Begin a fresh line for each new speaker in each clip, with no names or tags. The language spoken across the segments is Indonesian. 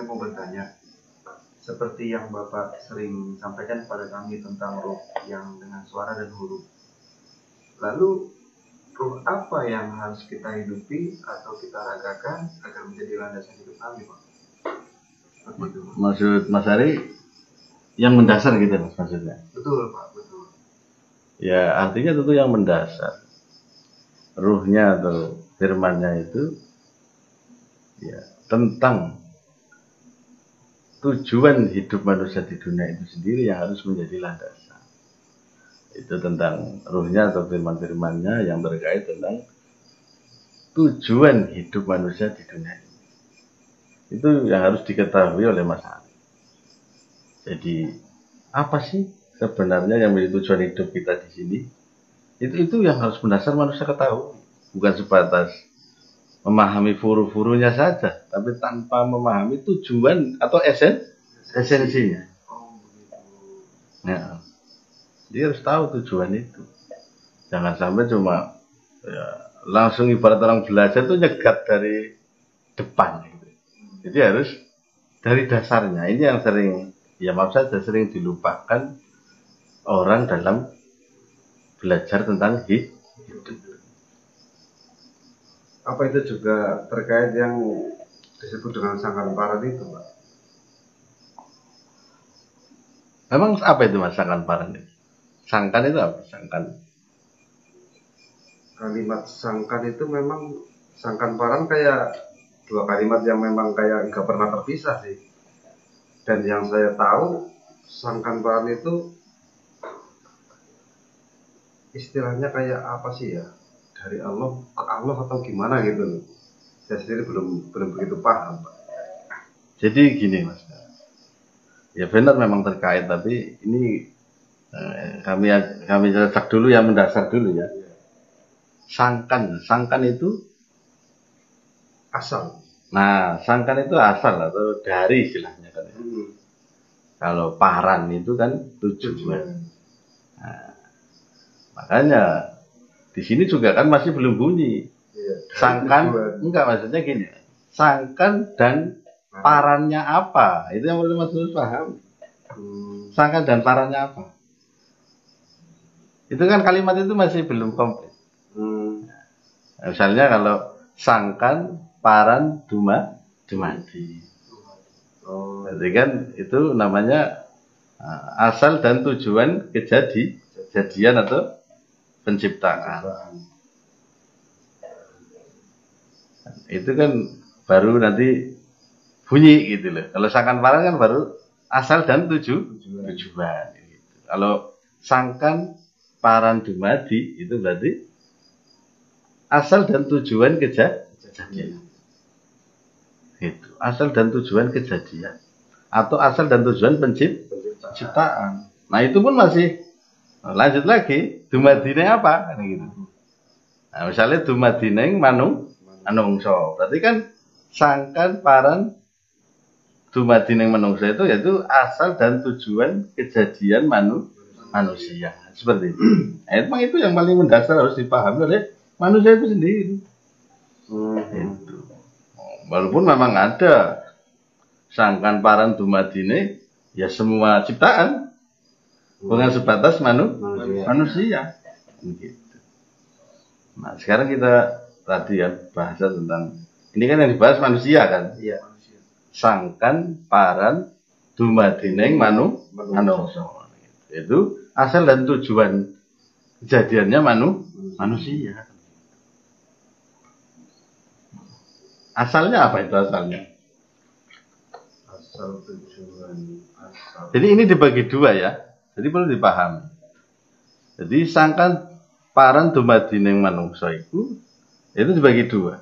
saya mau bertanya, seperti yang Bapak sering sampaikan kepada kami tentang ruh yang dengan suara dan huruf. Lalu ruh apa yang harus kita hidupi atau kita ragakan agar menjadi landasan hidup kami, Pak?
Maksud Mas Ari yang mendasar gitu Mas maksudnya?
Betul, Pak, betul.
Ya artinya tentu yang mendasar. Ruhnya atau firmannya itu ya tentang tujuan hidup manusia di dunia itu sendiri yang harus menjadi landasan. Itu tentang ruhnya atau firman-firmannya yang terkait tentang tujuan hidup manusia di dunia ini. Itu yang harus diketahui oleh Mas Ari. Jadi apa sih sebenarnya yang menjadi tujuan hidup kita di sini? Itu yang harus mendasar manusia ketahui, bukan sebatas memahami furu-furunya saja, tapi tanpa memahami tujuan atau esensinya. Ya, dia harus tahu tujuan itu. Jangan sampai cuma ya, langsung ibarat orang belajar itu nyegat dari depan. Gitu. Jadi harus dari dasarnya. Ini yang sering, ya maaf saja, sering dilupakan orang dalam belajar tentang hidup.
Apa itu juga terkait yang disebut dengan sangkan paran itu, Pak?
Memang apa itu Mas sangkan paran itu? Sangkan itu apa? Sangkan.
Kalimat sangkan itu memang sangkan paran kayak dua kalimat yang memang kayak nggak pernah terpisah sih. Dan yang saya tahu sangkan paran itu istilahnya kayak apa sih ya? Dari Allah ke Allah atau gimana gitu loh. Saya sendiri belum begitu paham, Pak.
Jadi gini Mas. Ya benar memang terkait, tapi ini kami cek dulu yang mendasar dulu ya. Sangkan itu
asal.
Nah, sangkan itu asal atau dari istilahnya kan. Kalau paran itu kan tujuan. Nah, makanya di sini juga kan masih belum bunyi. Sangkan enggak, maksudnya gini. Sangkan dan parannya apa? Itu yang perlu Mas Lulus paham. Sangkan dan parannya apa? Itu kan kalimat itu masih belum komplit. Nah, misalnya kalau sangkan, paran, dumadi. Jadi kan itu namanya asal dan tujuan kejadian atau penciptaan. Itu kan baru nanti bunyi gitu loh. Kalau sangkan paran kan baru asal dan tujuan. Gitu. Kalau sangkan paran dumadi itu berarti asal dan tujuan kejadian. Itu asal dan tujuan kejadian atau asal dan tujuan penciptaan. Nah itu pun masih lanjut lagi, dumadine apa? Kan gitu. Nah, misalnya dumadine manungso. Berarti kan sangkan paran dumadine manungso itu yaitu asal dan tujuan kejadian manusia. Seperti itu. Nah, emang itu yang paling mendasar harus dipahami oleh manusia itu sendiri. Itu. Walaupun memang ada sangkan paran dumadine ya semua ciptaan. Bukan sebatas manusia. Gitu. Nah, sekarang kita tadi ya bahasa tentang ini kan yang dibahas manusia kan?
Iya.
Sangkan paran dumadine manungso. Itu asal dan tujuan kejadiannya manusia. Asalnya apa itu asalnya?
Asal tujuan asal.
Jadi ini dibagi dua ya. Jadi perlu dipahami. Jadi sangkan paran dumadine manungsa itu dibagi dua.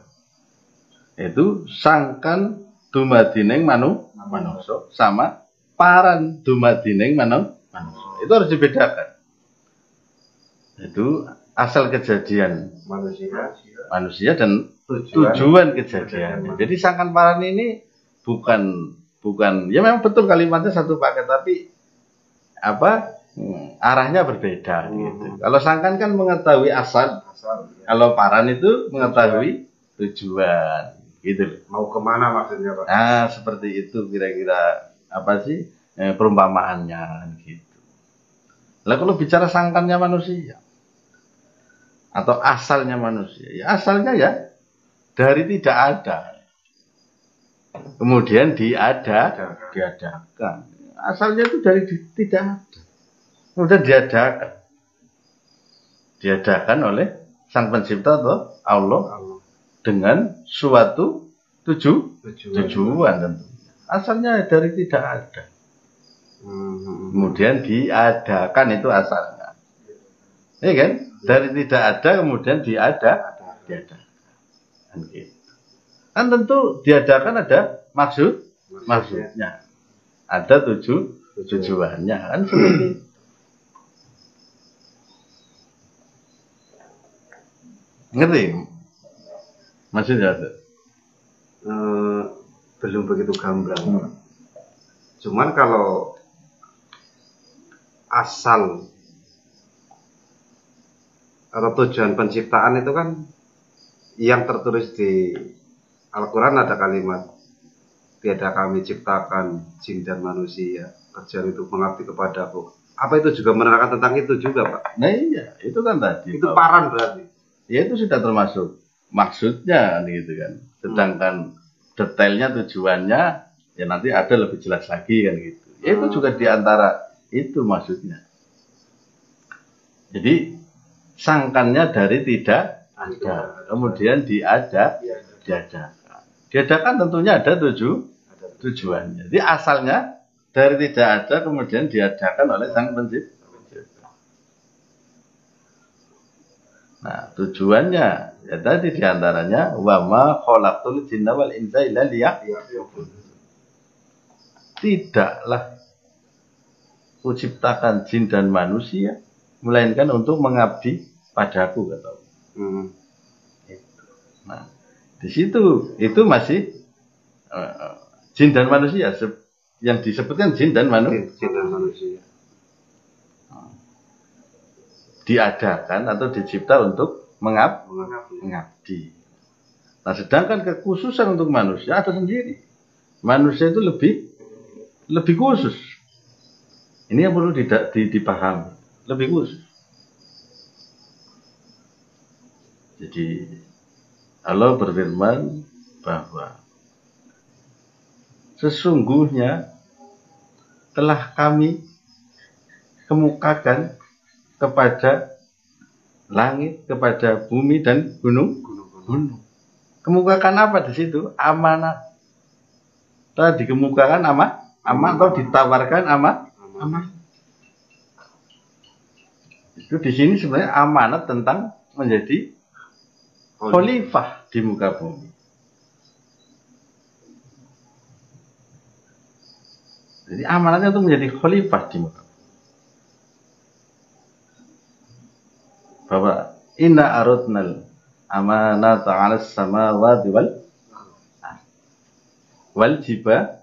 Itu sangkan dumadine manungsa sama paran dumadine manungsa. Itu harus dibedakan. Itu asal kejadian manusia dan tujuan kejadian. Jadi sangkan paran ini bukan ya memang betul kalimatnya satu paket tapi arahnya berbeda gitu. Kalau sangkan kan mengetahui asal, kalau paran itu mengetahui tujuan. gitu.
Mau kemana maksudnya Pak?
Nah, seperti itu kira-kira apa sih perumpamaannya gitu. Lah kalau bicara sangkannya manusia atau asalnya manusia, ya asalnya ya dari tidak ada. Kemudian diadakan. Asalnya itu dari tidak ada. Kemudian diadakan oleh Sang Pencipta atau Allah dengan suatu tujuan tentu. Asalnya dari tidak ada. Kemudian diadakan itu asalnya. Iya kan? Dari tidak ada kemudian diadakan. Kan gitu. Kan tentu diadakan ada maksudnya. Ada tujuannya kan seperti itu. Ngerti? Maksudnya ada?
Belum begitu gamblang. Cuman kalau asal atau tujuan penciptaan itu kan yang tertulis di Al-Quran ada kalimat tiada kami ciptakan jin dan manusia kecuali untuk mengabdi kepadaku. Apa itu juga menerangkan tentang itu juga Pak?
Nah iya, itu kan tadi.
Itu paran berarti.
Ya itu sudah termasuk maksudnya gitu kan. Sedangkan detailnya tujuannya ya nanti ada lebih jelas lagi kan gitu. Ya itu juga diantara itu maksudnya. Jadi sangkannya dari tidak ada, kemudian diadakan. Diadakan tentunya ada tujuannya. Jadi asalnya dari tidak ada kemudian diadakan oleh Sang Pencipta. Nah, tujuannya ya tadi diantaranya wa ma khalaqtul jinna wal insa illa liya'budun. Tidaklah kuciptakan jin dan manusia melainkan untuk mengabdi padaku kata. Nah, di situ itu masih jin dan manusia yang disebutkan jin dan manusia. Diadakan atau dicipta untuk mengabdi. Nah, sedangkan kekhususan untuk manusia ada sendiri. Manusia itu lebih khusus. Ini yang perlu dipahami. Lebih khusus. Jadi Allah berfirman bahwa sesungguhnya telah kami kemukakan kepada langit, kepada bumi dan gunung. Kemukakan apa di situ? Amanat. Telah dikemukakan amanat atau ditawarkan amanat. Itu di sini sebenarnya amanat tentang menjadi khalifah di muka bumi. Jadi amanatnya itu menjadi khalifah di muka bumi. Bahwa inna aradnal amanata 'alas samawati wal jibal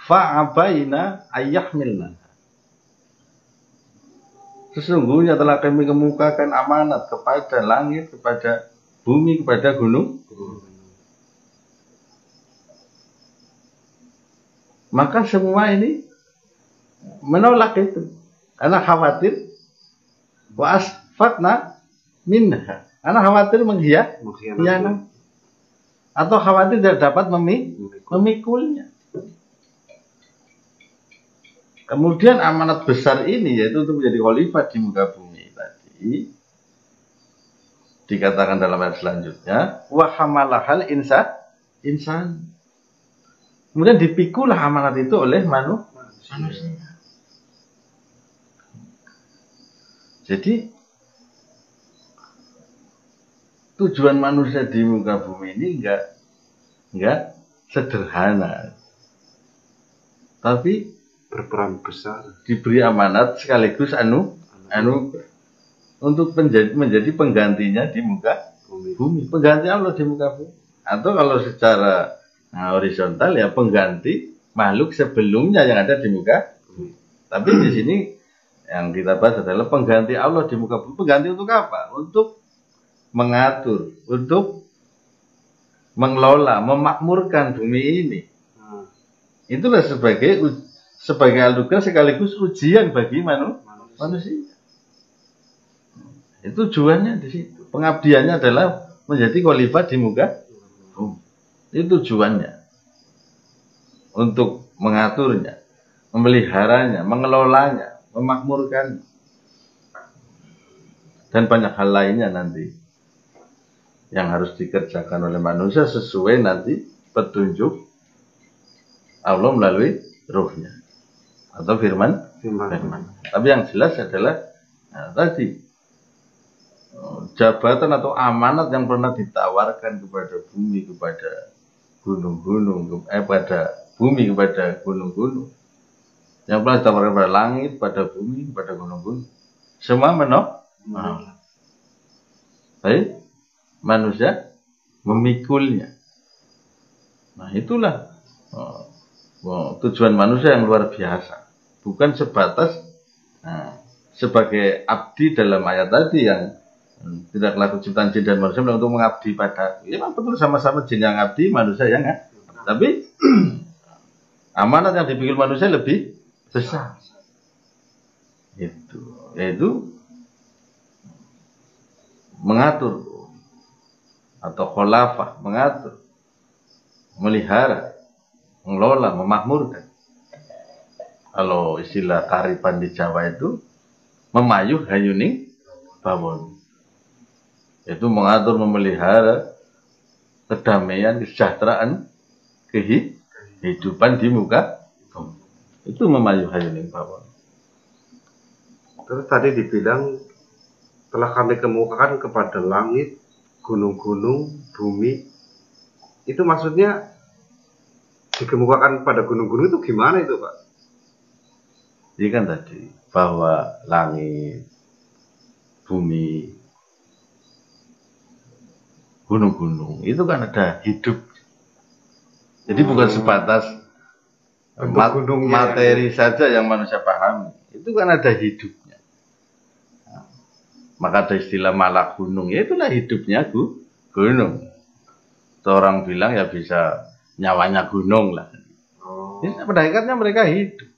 fa'abaina ayyahmilna. Sesungguhnya telah kami kemukakan amanat kepada langit, kepada bumi, kepada gunung. Maka semua ini menolak itu karena khawatir. Wa asfatna minha. Karena khawatir mengkhianati. Atau khawatir tidak dapat memikulnya. Kemudian amanat besar ini yaitu untuk menjadi khalifah di muka bumi tadi dikatakan dalam ayat selanjutnya wa hamalahal insan. Kemudian dipikulah amanat itu oleh manusia. Jadi tujuan manusia di muka bumi ini enggak sederhana, tapi
berperan besar,
diberi amanat sekaligus untuk menjadi penggantinya di muka bumi, pengganti Allah di muka bumi, atau kalau secara horizontal ya pengganti makhluk sebelumnya yang ada di muka bumi. Tapi di sini yang kita bahas adalah pengganti Allah di muka bumi. Pengganti untuk apa? Untuk mengatur, untuk mengelola, memakmurkan bumi ini. Itulah sebagai anugerah sekaligus ujian bagi manusia. Itu tujuannya di situ. Pengabdiannya adalah menjadi khalifah di muka bumi. Itu tujuannya. Untuk mengaturnya, memeliharanya, mengelolanya, memakmurkan. Dan banyak hal lainnya nanti yang harus dikerjakan oleh manusia sesuai nanti petunjuk Allah melalui ruhnya atau firman. Tapi yang jelas adalah tadi jabatan atau amanat yang pernah ditawarkan kepada bumi, kepada gunung-gunung, pada bumi, kepada gunung-gunung, yang pernah ditawarkan pada langit, pada bumi, pada gunung-gunung, semua menolak. Baik, manusia memikulnya. Nah itulah tujuan manusia yang luar biasa. Bukan sebatas sebagai abdi dalam ayat tadi yang tidak laku ciptaan jin dan manusia untuk mengabdi pada. Ya betul, sama-sama jin yang abdi, manusia yang tapi amanat yang dipikul manusia lebih besar. Yaitu mengatur atau khalafah, mengatur, melihara, mengelola, memakmurkan. Kalau istilah karipan di Jawa itu memayuh hayuning bawon. Itu mengatur, memelihara kedamaian, kesejahteraan, kehidupan di muka bumi. Itu memayuh hayuning bawon.
Terus tadi dibilang telah kami kemukakan kepada langit, gunung-gunung, bumi. Itu maksudnya dikemukakan pada gunung-gunung itu gimana itu, Pak?
Jadi kan tadi bahwa langit, bumi, gunung-gunung itu kan ada hidup. Jadi bukan sebatas materi saja yang manusia pahami. Itu kan ada hidupnya. Maka ada istilah malak gunung, ya itulah hidupnya gunung. Orang bilang ya bisa nyawanya gunung lah. Jadi pada hakikatnya mereka hidup.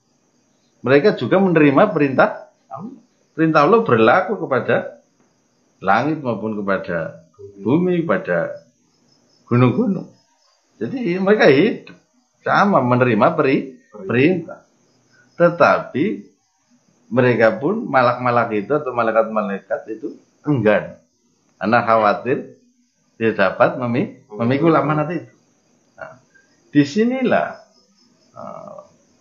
Mereka juga menerima perintah Allah. Perintah Allah berlaku kepada langit maupun kepada bumi, kepada gunung-gunung. Jadi mereka hidup sama menerima perintah. Tetapi mereka pun malak-malak itu atau malaikat-malaikat itu enggan. Anak khawatir dia dapat memikul amanat itu. Nah, disinilah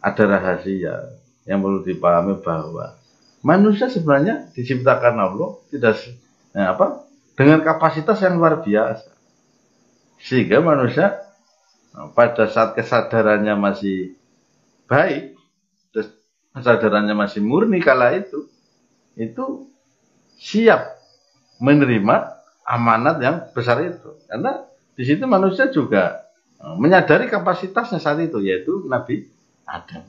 ada rahasia yang perlu dipahami bahwa manusia sebenarnya diciptakan Allah tidak dengan kapasitas yang luar biasa. Sehingga manusia pada saat kesadarannya masih baik, kesadarannya masih murni kala itu siap menerima amanat yang besar itu. Karena di situ manusia juga menyadari kapasitasnya saat itu, yaitu Nabi Adam.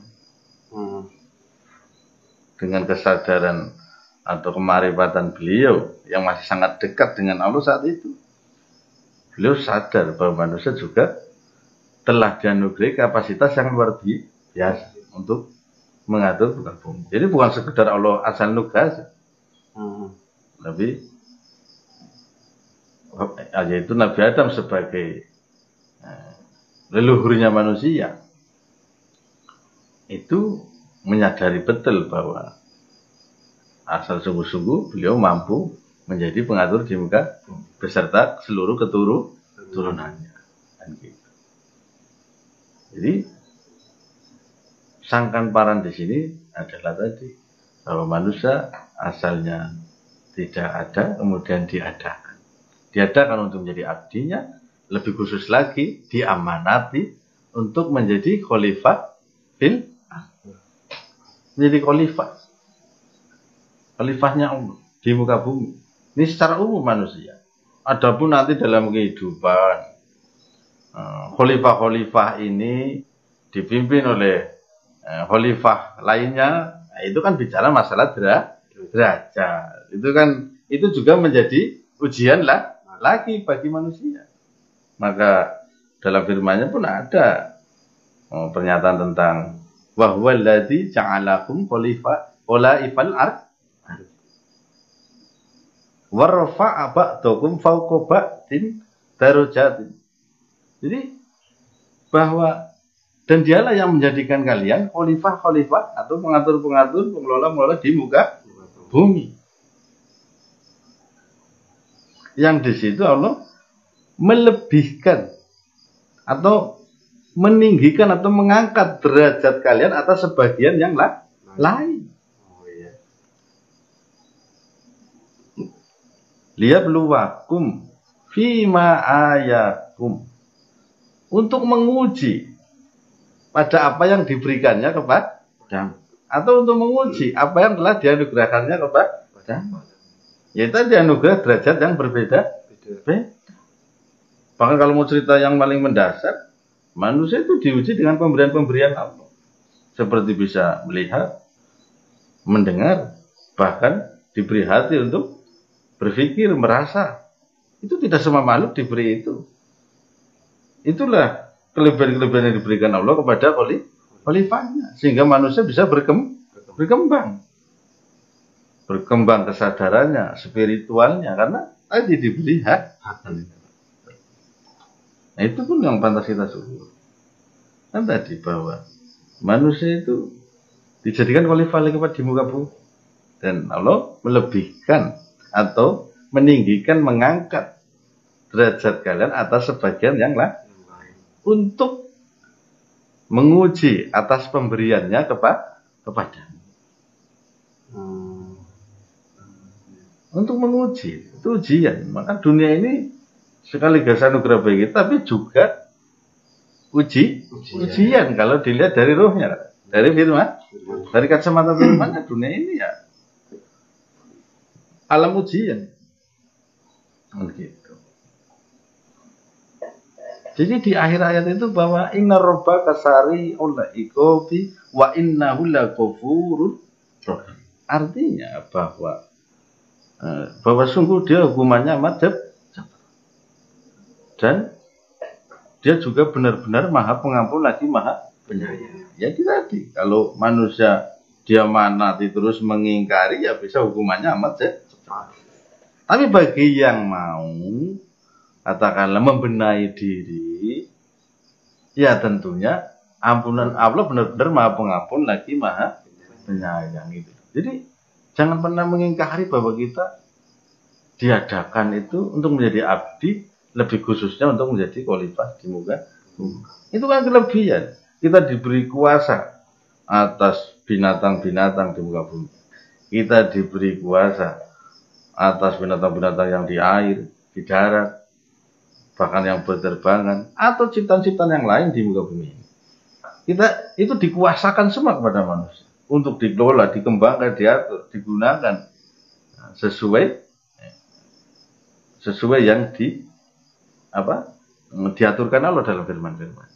Dengan kesadaran atau kemarifatan beliau yang masih sangat dekat dengan Allah saat itu, beliau sadar bahwa manusia juga telah dianugerahi kapasitas yang luar biasa untuk mengatur bukan bumi. Jadi bukan sekedar Allah asal nugas, tapi yaitu Nabi Adam sebagai leluhurnya manusia itu menyadari betul bahwa asal sungguh-sungguh beliau mampu menjadi pengatur di muka beserta seluruh keturunannya. Jadi sangkan paran di sini adalah tadi bahwa manusia asalnya tidak ada, kemudian diadakan. Diadakan untuk menjadi abdinya, lebih khusus lagi diamanati untuk menjadi khalifah menjadi khalifahnya Allah di muka bumi. Ini secara umum manusia. Adapun nanti dalam kehidupan khalifah-khalifah ini dipimpin oleh khalifah lainnya, itu kan bicara masalah derajat. Itu juga menjadi ujian lagi bagi manusia. Maka dalam firman-Nya pun ada pernyataan tentang wa huwal ladzi ja'alakum khalaifal ard wa rafa'a ba'dakum fawqa ba'din darajatin. Jadi bahwa dan dialah yang menjadikan kalian khalifah atau pengatur-pengatur, pengelola-pengelola di muka bumi. Yang di situ Allah melebihkan atau meninggikan atau mengangkat derajat kalian atas sebagian yang lain. Liyabluwakum fima ayakum, untuk menguji pada apa yang diberikannya kepada, atau untuk menguji apa yang telah dianugerahkannya kepada, yaitu dianugerah derajat yang berbeda. Bahkan kalau mau cerita yang paling mendasar, manusia itu diuji dengan pemberian-pemberian Allah, seperti bisa melihat, mendengar, bahkan diberi hati untuk berpikir, merasa. Itu tidak semua makhluk diberi itu. Itulah kelebihan-kelebihan yang diberikan Allah kepada khalifahnya, sehingga manusia bisa berkembang kesadarannya, spiritualnya, karena tadi diberi hak. Nah, itu pun yang pantas kita syukur. Kan tadi bahwa manusia itu dijadikan khalifah kepada di muka bumi, dan Allah melebihkan atau meninggikan, mengangkat derajat kalian atas sebagian yang lain untuk menguji atas pemberiannya kepada. Untuk menguji, itu ujian. Maka dunia ini sekaligus anugerah bagi kita, tapi juga ujian kalau dilihat dari ruhnya, dari firman, dari kacamata firman. Dunia ini ya alam ujian. Begitu. Jadi di akhir ayat itu bahwa inna rabbaka sari'ul iqabi wa innahu laghafurur rahim. Artinya bahwa sungguh dia hukumannya amat cepat, dan dia juga benar-benar maha pengampun lagi maha penyayang. Jadi tadi kalau manusia dia manati terus mengingkari, ya bisa hukumannya amat cepat. Tapi bagi yang mau katakanlah membenahi diri, ya tentunya ampunan Allah benar-benar maha pengampun lagi maha penyayang itu. Jadi jangan pernah mengingkari bahwa kita diadakan itu untuk menjadi abdi, lebih khususnya untuk menjadi khalifah di muka bumi. Itu kan kelebihan. Kita diberi kuasa atas binatang-binatang di muka bumi. Kita diberi kuasa atas binatang-binatang yang di air, di darat, bahkan yang berterbangan, atau ciptaan-ciptaan yang lain di muka bumi. Kita itu dikuasakan semua kepada manusia untuk dikelola, dikembangkan, diatur, digunakan sesuai yang diaturkan Allah dalam firman-firman.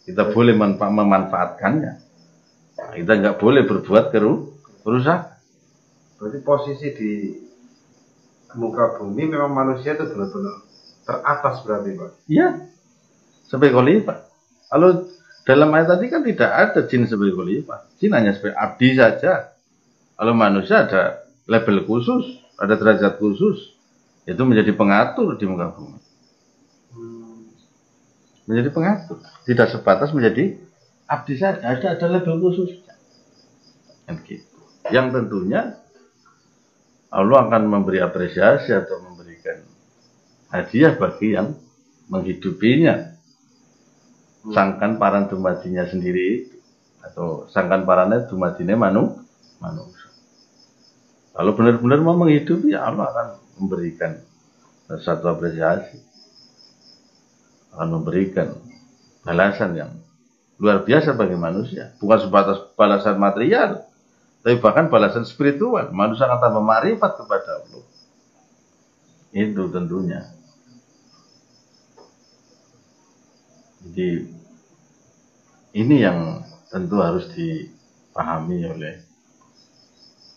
Kita boleh memanfaatkannya. Nah, kita nggak boleh berbuat kerusakan.
Berarti posisi di muka bumi memang manusia itu benar-benar teratas berarti, Pak?
Iya, sebagai khalifah. Kalau dalam ayat tadi kan tidak ada jin sebagai khalifah. Jin hanya sebagai abdi saja. Kalau manusia ada level khusus, ada derajat khusus, itu menjadi pengatur di muka bumi. Menjadi pengatur, tidak sebatas menjadi abdi saja, ada level khusus. Yang tentunya Allah akan memberi apresiasi atau memberikan hadiah bagi yang menghidupinya. Sangkan paran dumadinya sendiri, atau sangkan parannya dumadinya manusia. Kalau benar-benar mau menghidupi, Allah akan memberikan satu apresiasi, akan memberikan balasan yang luar biasa bagi manusia. Bukan sebatas balasan material, tapi bahkan balasan spiritual. Manusia akan tambah ma'rifat kepada Allah. Itu tentunya. Jadi ini yang tentu harus dipahami oleh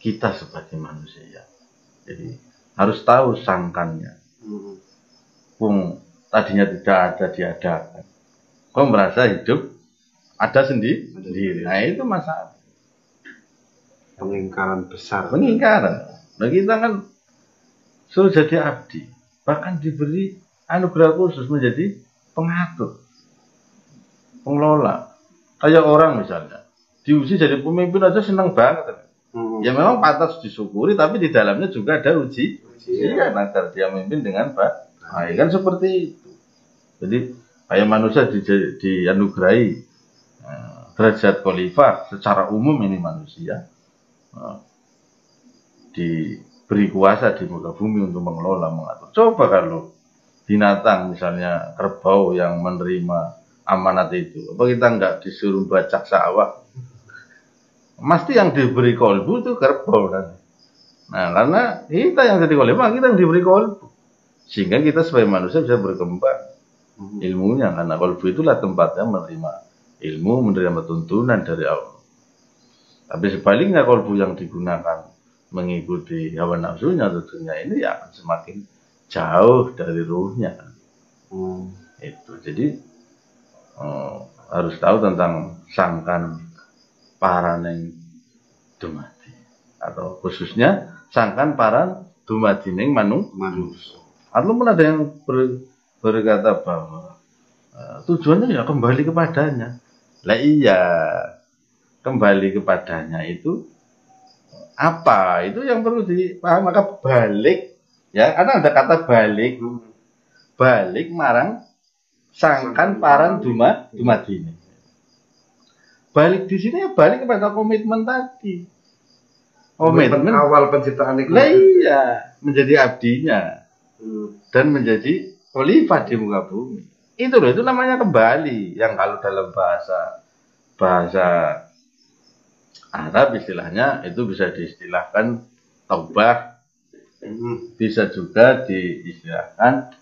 kita sebagai manusia. Jadi harus tahu sangkannya. Tadinya tidak ada, diadakan. kok merasa hidup ada sendiri. Nah itu masalah.
Pengingkaran besar.
Pengingkaran. Nah kita kan suruh jadi abdi, bahkan diberi anugerah khusus menjadi pengatur, pengelola. Kayak orang misalnya diuji jadi pemimpin aja senang banget. Ya memang pantas disyukuri, tapi di dalamnya juga ada ujian agar dia memimpin dengan baik. Nah, kan seperti itu. Jadi kayak manusia dianugerahi derajat khalifah secara umum ini manusia diberi kuasa di muka bumi untuk mengelola, mengatur. Coba kalau binatang misalnya kerbau yang menerima amanat itu, apa kita nggak disuruh bacak sawah? Mesti yang diberi kolbu itu kerbau nanti. Nah karena kita yang jadi khalifah, kita yang diberi kolbu, sehingga kita sebagai manusia bisa berkembang ilmunya, karena kolbu itulah tempatnya menerima ilmu, menerima tuntunan dari Allah. Tapi sebaliknya kolbu yang digunakan mengikuti hawa nafsunya tentunya ini ya akan semakin jauh dari ruhnya. Itu jadi harus tahu tentang sangkan paraneng dumadi, atau khususnya sangkan paran dumadi ning manusia. Atau pun ada yang berkata bahwa tujuannya ya kembali kepadanya. Lah iya, kembali kepadanya itu apa? Itu yang perlu dipaham. Maka balik, ya, karena ada kata balik, balik marang sangkan paran dumadi ini. Balik di sini ya balik kepada komitmen tadi. Komitmen
awal penciptaan itu.
Lah iya, menjadi abdinya dan menjadi khalifah di muka bumi. Itu loh, itu namanya kembali. Yang kalau dalam bahasa Arab istilahnya itu bisa diistilahkan taubah, bisa juga diistilahkan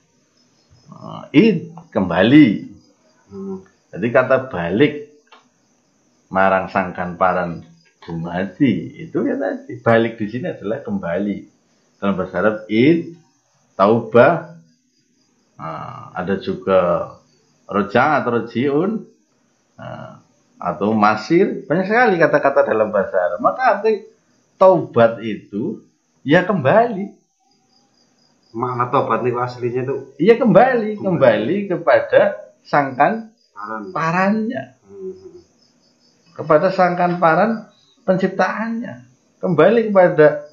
kembali. Jadi kata balik marang sangkan paran dumadi itu ya tadi, balik di sini adalah kembali. Dalam bahasa Arab taubah, ada juga roja atau rojiun, atau masir, banyak sekali kata-kata dalam bahasa Arab. Maka arti taubat itu ya kembali.
Makna taubat itu aslinya itu
iya kembali kepada sangkan parannya, kepada sangkan paran penciptaannya, kembali kepada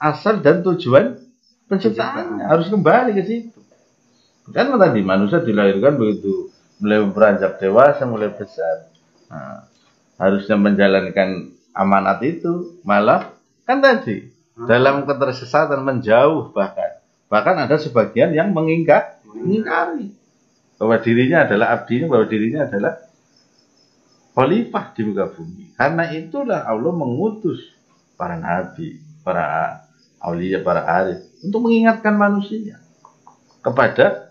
asal dan tujuan penciptaannya, harus kembali ke situ. Kan tadi manusia dilahirkan begitu, mulai beranjak dewasa, mulai besar, harusnya menjalankan amanat itu, malah kan tadi dalam ketersesatan menjauh, bahkan ada sebagian yang mengingkari bahwa dirinya adalah abdinya, bahwa dirinya adalah khalifah di muka bumi. Karena itulah Allah mengutus para nabi, para aulia, para arif untuk mengingatkan manusia kepada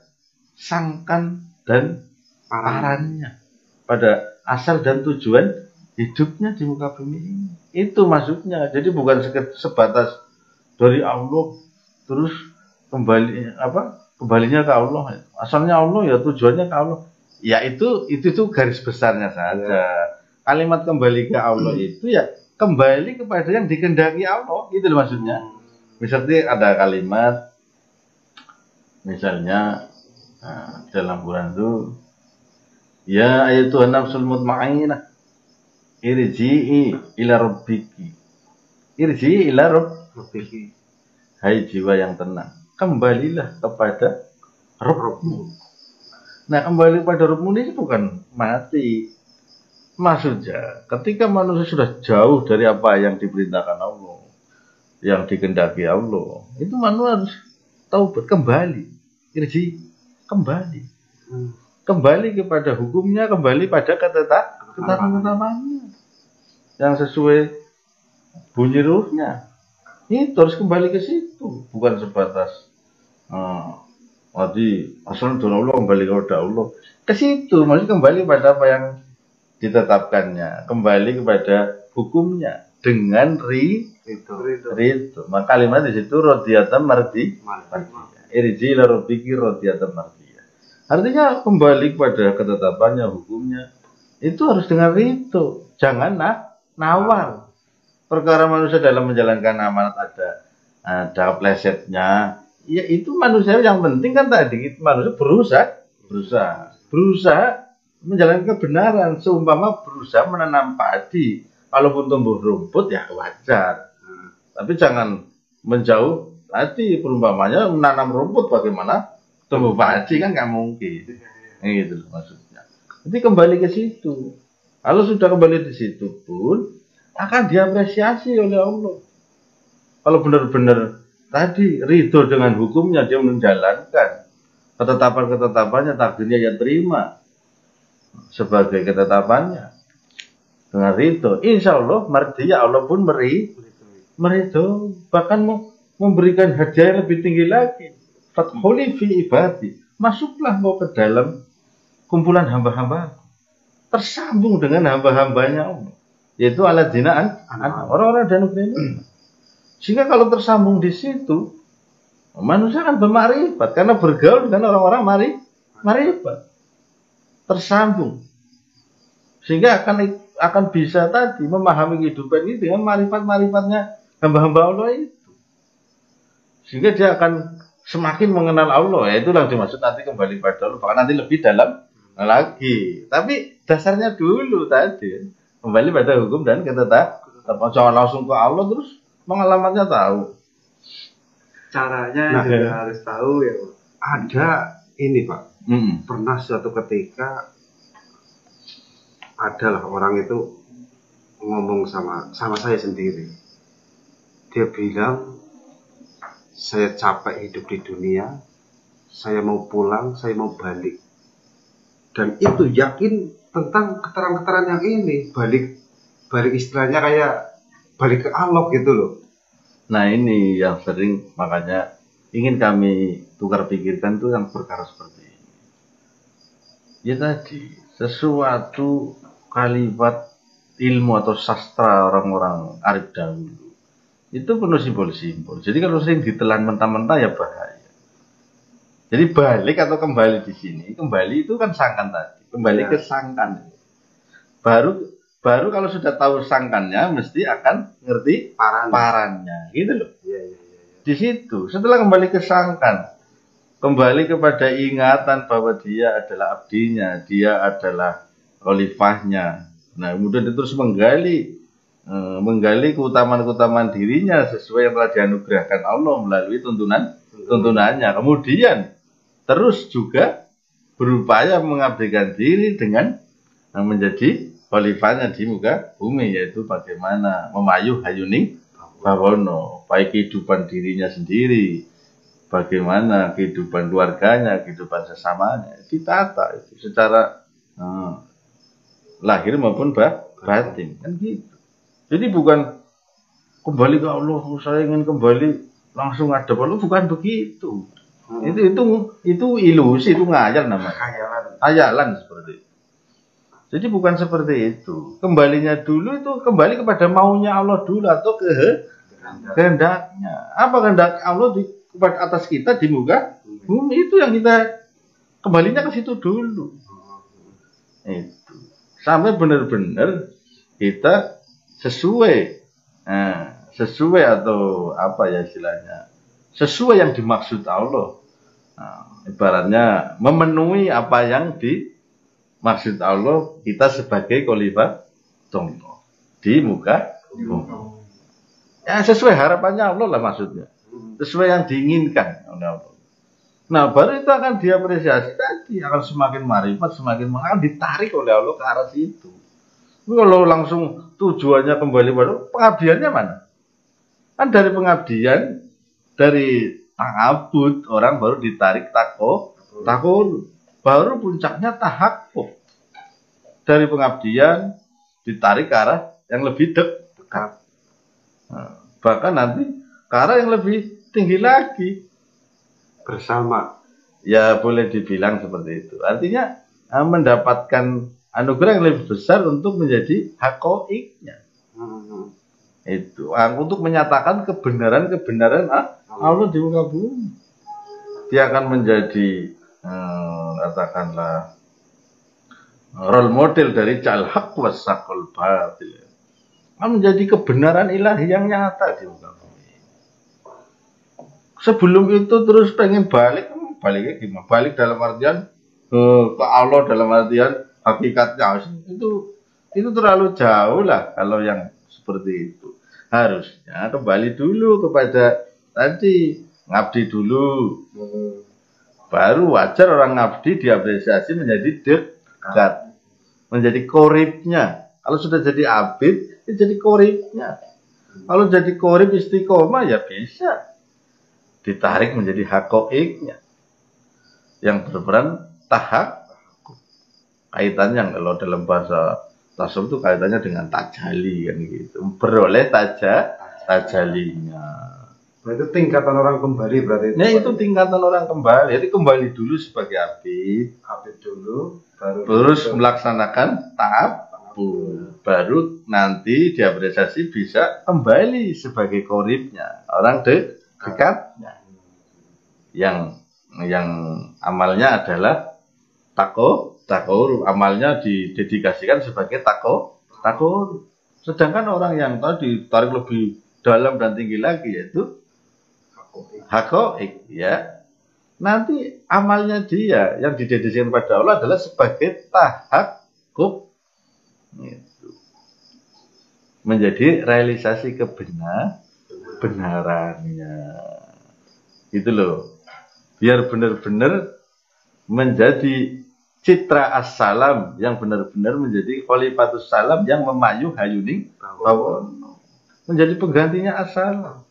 sangkan dan parannya, pada asal dan tujuan hidupnya di muka bumi ini. Itu maksudnya. Jadi bukan sebatas dari Allah terus kembalinya ke Allah. Asalnya Allah ya tujuannya ke Allah. Ya itu garis besarnya saja. Kalimat kembali ke Allah itu ya kembali kepada yang dikehendaki Allah. Itu maksudnya. Misalnya ada kalimat, misalnya dalam Quran itu, ya ayatuhan nafsul mutmainnah irji'i ila rabbiki. Irji'i ila rabbiki. Hai jiwa yang tenang, kembalilah kepada Rabbmu. Nah, kembali kepada Rabbmu ini bukan mati. Maksudnya, ketika manusia sudah jauh dari apa yang diperintahkan Allah, yang dikehendaki Allah, itu manusia harus taubat, kembali. Irji, kembali. Kembali kepada hukumnya, kembali pada ketetapannya yang sesuai bunyi ruhnya. Itu harus kembali ke situ, bukan sebatas tadi asal dari Allah kembali kepada Allah. Ke situ, maksudnya kembali pada apa yang ditetapkannya, kembali kepada hukumnya dengan ridho. Maka kalimat di situ radiyatan mardiyah. Irji ila rabbiki radiyatan mardiyah. Artinya kembali kepada ketetapannya, hukumnya. Itu harus dengan rito. Jangan nawar. Perkara manusia dalam menjalankan amanat ada plesetnya. Ya itu manusia yang penting kan tadi manusia berusaha menjalankan kebenaran. Seumpama berusaha menanam padi, walaupun tumbuh rumput ya wajar. Tapi jangan menjauh. Tadi perumpamanya menanam rumput bagaimana tumbuh padi kan nggak mungkin. Gitu loh maksudnya. Jadi kembali ke situ. Kalau sudah kembali di situ pun akan diapresiasi oleh Allah. Kalau benar-benar tadi ridho dengan hukumnya, dia menjalankan ketetapan-ketetapannya, takdirnya yang terima sebagai ketetapannya dengan ridho, insya Allah dia Allah pun meridho, bahkan memberikan hadiah yang lebih tinggi lagi. Fadkhuli fi ibadi, masuklah mau ke dalam kumpulan hamba-hamba, tersambung dengan hamba-hambanya Allah, yaitu alladzina orang-orang dan ini. Sehingga kalau tersambung di situ, manusia akan bermakrifat karena bergaul dengan orang-orang makrifat, tersambung, sehingga akan bisa tadi memahami kehidupan ini dengan makrifat-makrifat hamba-hamba Allah itu, sehingga dia akan semakin mengenal Allah. Ya itulah yang dimaksud nanti kembali pada Allah, bahkan nanti lebih dalam lagi. Tapi dasarnya dulu tadi kembali pada hukum dan ketetapan. Jangan langsung ke Allah terus pengalamannya tahu.
Caranya juga harus tahu ya Pak. Ada ini Pak. Pernah suatu ketika adalah orang itu ngomong sama saya sendiri. Dia bilang, saya capek hidup di dunia, saya mau pulang, saya mau balik. Dan itu yakin tentang keterangan-keterangan yang ini, balik istilahnya kayak balik ke Allah gitu loh.
Nah ini yang sering makanya ingin kami tukar pikirkan tuh yang perkara seperti ini. Ya tadi sesuatu kalimat ilmu atau sastra orang-orang Arab dahulu itu penuh simbol-simbol. Jadi kalau sering ditelan mentah-mentah ya bahaya. Jadi balik atau kembali di sini, kembali itu kan sangkan tadi, kembali ke sangkan. Baru kalau sudah tahu sangkannya, mesti akan ngerti parannya, gitu loh. Di situ, setelah kembali ke sangkan, kembali kepada ingatan bahwa dia adalah abdinya, dia adalah khalifahnya. Nah, kemudian dia terus menggali keutamaan-keutamaan dirinya sesuai yang telah dianugerahkan Allah melalui tuntunannya. Kemudian terus juga berupaya mengabdikan diri dengan menjadi khalifahnya di muka bumi, yaitu bagaimana memayuh hayuning bawono, baik kehidupan dirinya sendiri, bagaimana kehidupan keluarganya, kehidupan sesamanya, ditata itu secara lahir maupun batin, kan gitu. Jadi bukan kembali ke Allah, saya ingin kembali langsung ada Allah, bukan begitu. Itu ilusi, itu ngayal namanya. Hayalan seperti itu. Jadi bukan seperti itu. Kembalinya dulu itu kembali kepada maunya Allah dulu atau kehendaknya. Apa kehendak Allah kepada atas kita di muka bumi, itu yang kita kembalinya ke situ dulu. Itu. Sampai benar-benar kita sesuai atau apa ya istilahnya, sesuai yang dimaksud Allah. Ibaratnya memenuhi apa yang dimaksud Allah, kita sebagai khalifah contoh di muka bumi. Ya sesuai harapannya Allah lah maksudnya, sesuai yang diinginkan oleh Allah. Nah baru itu akan diapresiasi tadi, akan semakin marifat, akan ditarik oleh Allah ke arah situ. Kalau langsung tujuannya kembali pada pengabdiannya mana? Kan dari pengabdian, dari ta'abud, orang baru ditarik takul, baru puncaknya tahakuk. Dari pengabdian ditarik ke arah yang lebih dekat. Nah, bahkan nanti ke arah yang lebih tinggi lagi.
Bersama.
Ya boleh dibilang seperti itu. Artinya mendapatkan anugerah yang lebih besar untuk menjadi hakoiknya. Itu untuk menyatakan kebenaran Allah di muka bumi. Dia akan menjadi katakanlah role model dari ja'al haq wasaqul batil, menjadi kebenaran ilahi yang nyata di muka bumi. Sebelum itu terus pengen baliknya gimana? Balik dalam artian ke Allah, dalam artian hakikatnya itu terlalu jauh lah. Kalau yang seperti itu harusnya kembali dulu kepada tadi, ngabdi dulu, baru wajar orang ngabdi diapresiasi menjadi dekat, menjadi koribnya. Kalau sudah jadi abid, ya jadi koribnya. Kalau jadi korib istiqomah, ya bisa ditarik menjadi hakoiknya yang berperan tahak. Kaitannya kalau dalam bahasa tasawuf itu kaitannya dengan tajali kan gitu, beroleh tajalinya.
Itu tingkatan orang kembali berarti.
Nah itu tingkatan orang kembali. Jadi kembali dulu sebagai abid
dulu,
terus melaksanakan ta'abbud, baru nanti diapresiasi bisa kembali sebagai koribnya, orang dekatnya, yang amalnya adalah takour, amalnya didedikasikan sebagai takour. Sedangkan orang yang tadi tarik lebih dalam dan tinggi lagi, yaitu hakoik, ya, nanti amalnya dia yang didedikasikan pada Allah adalah sebagai tahakkuk, gitu. Menjadi realisasi kebenarannya, gitu loh. Biar benar-benar menjadi citra as-salam yang benar-benar menjadi khalifatus salam yang memayu hayuning bawono, menjadi penggantinya as-salam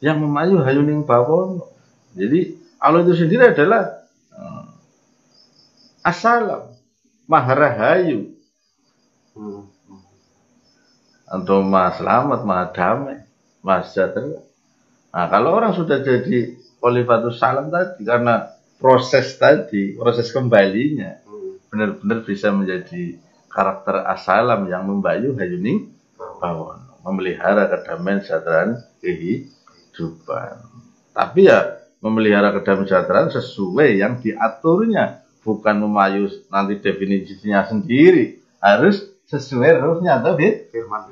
yang memayu hayuning bawono. Jadi Allah itu sendiri adalah as-salam, maharahayu, atau maha selamat, maha damai, maha sejahtera. Nah, kalau orang sudah jadi khalifatus salam tadi, karena proses kembalinya benar-benar bisa menjadi karakter as-salam yang membayu hayuning bawono, memelihara kedamaian kesejahteraan kehidupan. Tapi ya memelihara kedamaian kesejahteraan sesuai yang diaturnya, bukan memayu nanti definisinya sendiri, harus sesuai ruhnya atau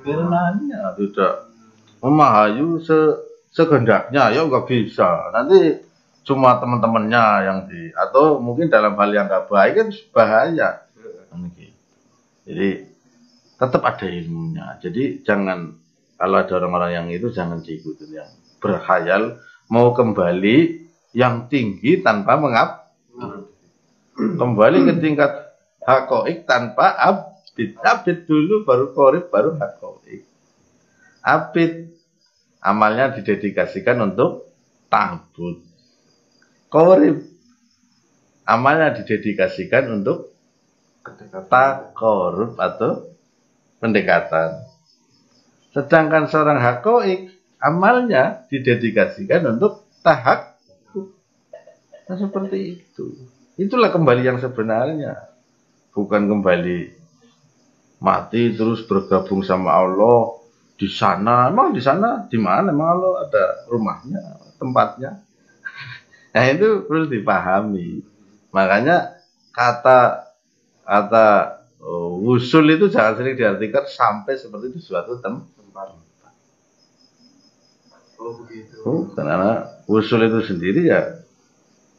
firmannya. Tidak memahayu segendaknya, ya nggak bisa. Nanti cuma teman-temannya yang atau mungkin dalam hal yang nggak baik kan bahaya. Jadi tetap ada ilmunya. Jadi jangan, kalau ada orang-orang yang itu jangan diikuti, yang berkhayal mau kembali yang tinggi tanpa kembali ke tingkat hakoik tanpa abid dulu, baru korib, baru hakoik. Abid amalnya didedikasikan untuk ta'abbud. Korib amalnya didedikasikan untuk taqarrub atau pendekatan. Sedangkan seorang hakoik amalnya didedikasikan untuk tahakkuk. Nah, seperti itu. Itulah kembali yang sebenarnya. Bukan kembali mati terus bergabung sama Allah di sana. Emang di sana di mana? Emang Allah ada rumahnya, tempatnya? Nah, itu perlu dipahami. Makanya kata wusul itu jangan sering diartikan sampai seperti di suatu tempat.
Oh begitu.
Karena wusul itu sendiri ya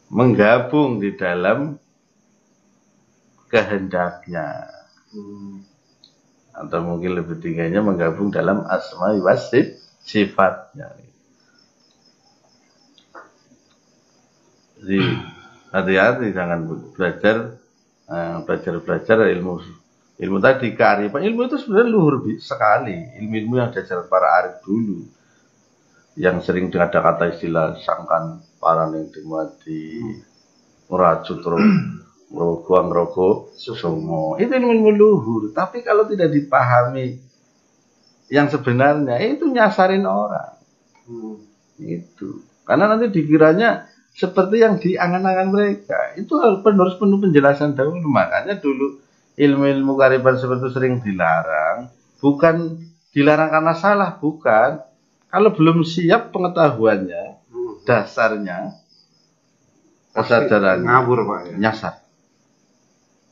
menggabung di dalam kehendaknya. Atau mungkin lebih tingginya menggabung dalam asma'i wasif sifatnya. Jadi hati-hati, jangan belajar ilmu tadi kearifan. Ilmu itu sebenarnya luhur sekali. Ilmu yang diajar para arif dulu, yang sering ada kata istilah sangkan paraning dimati muracutro rogo ngrogo sumo. Itu ilmu luhur. Tapi kalau tidak dipahami yang sebenarnya, itu nyasarin orang. Itu karena nanti dikiranya seperti yang diangan-angan mereka. Itu harus penuh penjelasan dahulu. Makanya dulu ilmu-ilmu kearifan seperti itu sering dilarang. Bukan dilarang karena salah, bukan. Kalau belum siap pengetahuannya, dasarnya, kesadaran
ngawur Pak ya.
nyasar.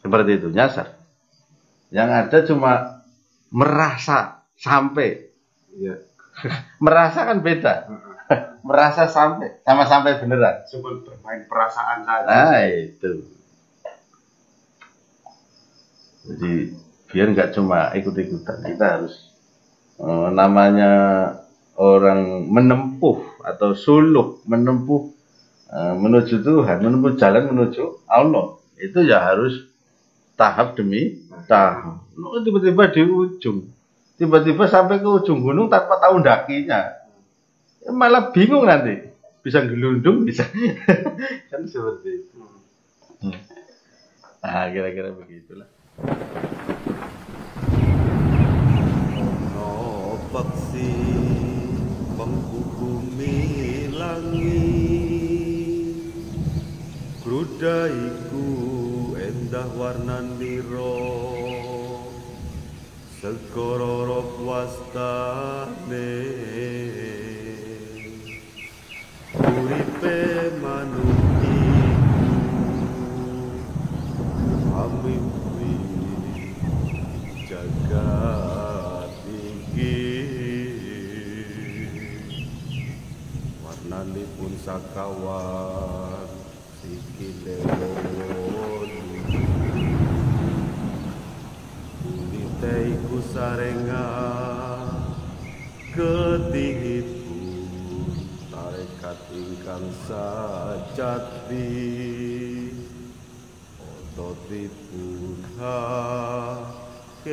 Seperti itu, nyasar. Yang ada cuma merasa sampai.
Iya.
Merasa kan beda. Merasa sampai, sama sampai beneran.
Cuma bermain perasaan saja.
Nah itu. Jadi biar nggak cuma ikut-ikutan, kita harus namanya orang menempuh atau suluk menempuh menuju Tuhan, menempuh jalan menuju Allah, itu ya harus tahap demi tahap. Tiba-tiba di ujung, tiba-tiba sampai ke ujung gunung tanpa tahu dakinya, malah bingung nanti, bisa gelundung bisa kan seperti itu. Nah kira-kira begitulah.
Paksi menghubungi langit, grudaiku endah warnaniro, segororok wastane, uripe manukiku, amimpi jagat warnani pun sakawan sikile wolu kulite iku sarengan ketihipun tarekat ingkang sajati ototipun hakeh